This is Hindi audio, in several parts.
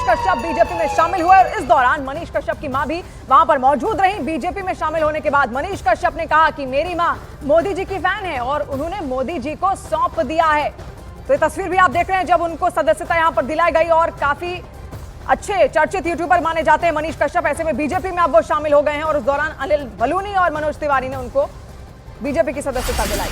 कश्यप बीजेपी में शामिल हुए और इस दौरान मनीष कश्यप की मां भी वहां पर मौजूद रही। बीजेपी में शामिल होने के बाद मनीष कश्यप ने कहा कि मेरी मां मोदी जी की फैन है और उन्होंने मोदी जी को सौंप दिया है। तो ये तस्वीर भी आप देख रहे हैं जब उनको सदस्यता यहां पर दिलाई गई और काफी अच्छे चर्चित यूट्यूबर माने जाते हैं मनीष कश्यप। ऐसे में बीजेपी में अब वो शामिल हो गए हैं और उस दौरान अनिल बलूनी और मनोज तिवारी ने उनको बीजेपी की सदस्यता दिलाई।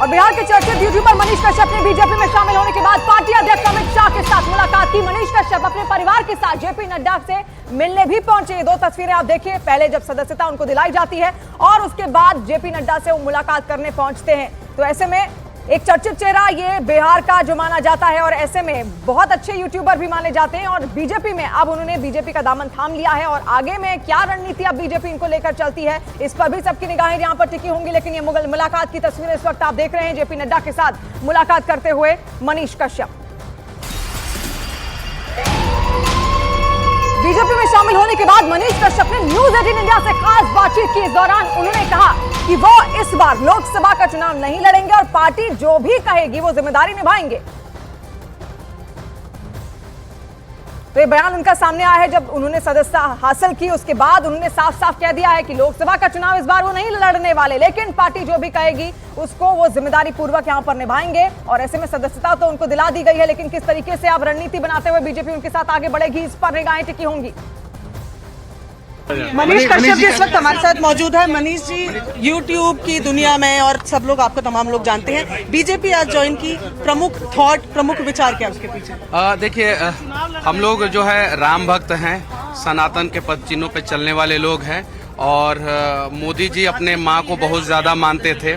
और बिहार के चर्चित यूट्यूबर मनीष कश्यप ने बीजेपी में शामिल होने के बाद पार्टी अध्यक्ष अमित शाह के साथ मुलाकात की। मनीष कश्यप अपने परिवार के साथ जेपी नड्डा से मिलने भी पहुंचे। ये दो तस्वीरें आप देखिए, पहले जब सदस्यता उनको दिलाई जाती है और उसके बाद जेपी नड्डा से वो मुलाकात करने पहुंचते हैं। तो ऐसे में एक चर्चित चेहरा ये बिहार का जो माना जाता है और ऐसे में बहुत अच्छे यूट्यूबर भी माने जाते हैं और बीजेपी में अब उन्होंने बीजेपी का दामन थाम लिया है और आगे में क्या रणनीति अब बीजेपी इनको लेकर चलती है इस पर भी सबकी निगाहें यहां पर टिकी होंगी। लेकिन ये मुलाकात की तस्वीरें इस वक्त आप देख रहे हैं, जेपी नड्डा के साथ मुलाकात करते हुए मनीष कश्यप। बीजेपी में शामिल होने के बाद मनीष कश्यप ने न्यूज 18 इंडिया से खास बातचीत की। इस दौरान उन्होंने कहा कि वो इस बार लोकसभा का चुनाव नहीं लड़ेंगे और पार्टी जो भी कहेगी वो जिम्मेदारी निभाएंगे। तो ये बयान उनका सामने आया है जब उन्होंने सदस्यता हासिल की। उसके बाद उन्होंने साफ साफ कह दिया है कि लोकसभा का चुनाव इस बार वो नहीं लड़ने वाले, लेकिन पार्टी जो भी कहेगी उसको वो जिम्मेदारी पूर्वक यहां पर निभाएंगे। और ऐसे में सदस्यता तो उनको दिला दी गई है, लेकिन किस तरीके से अब रणनीति बनाते हुए बीजेपी उनके साथ आगे बढ़ेगी इस पर निगाहें टिकी होंगी। मनीष कश्यप जी इस वक्त हमारे साथ मौजूद है। मनीष जी, यूट्यूब की दुनिया में और सब लोग आपको तमाम लोग जानते हैं, बीजेपी आज ज्वाइन की, प्रमुख थॉट, प्रमुख विचार क्या उसके पीछे? देखिए, हम लोग जो है राम भक्त हैं, सनातन के पद चिन्हों पे चलने वाले लोग हैं और मोदी जी अपने माँ को बहुत ज्यादा मानते थे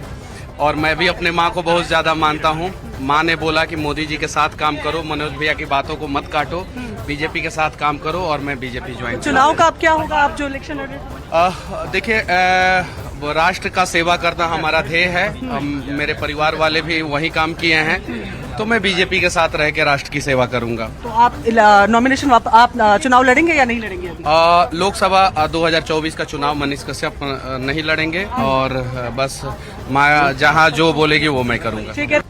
और मैं भी अपने माँ को बहुत ज्यादा मानता हूँ। माँ ने बोला कि मोदी जी के साथ काम करो, मनोज भैया की बातों को मत काटो, बीजेपी के साथ काम करो और मैं बीजेपी ज्वाइन। चुनाव का अब क्या होगा, आप जो इलेक्शन लड़? देखिए, राष्ट्र का सेवा करना हमारा ध्येय है। मेरे परिवार वाले भी वही काम किए हैं, तो मैं बीजेपी के साथ रह के राष्ट्र की सेवा करूंगा। तो आप नॉमिनेशन आप चुनाव लड़ेंगे या नहीं लड़ेंगे अभी? लोकसभा 2024 का चुनाव मनीष कश्यप नहीं लड़ेंगे और बस माँ जहाँ जो बोलेगी वो मैं करूंगा। ठीक है।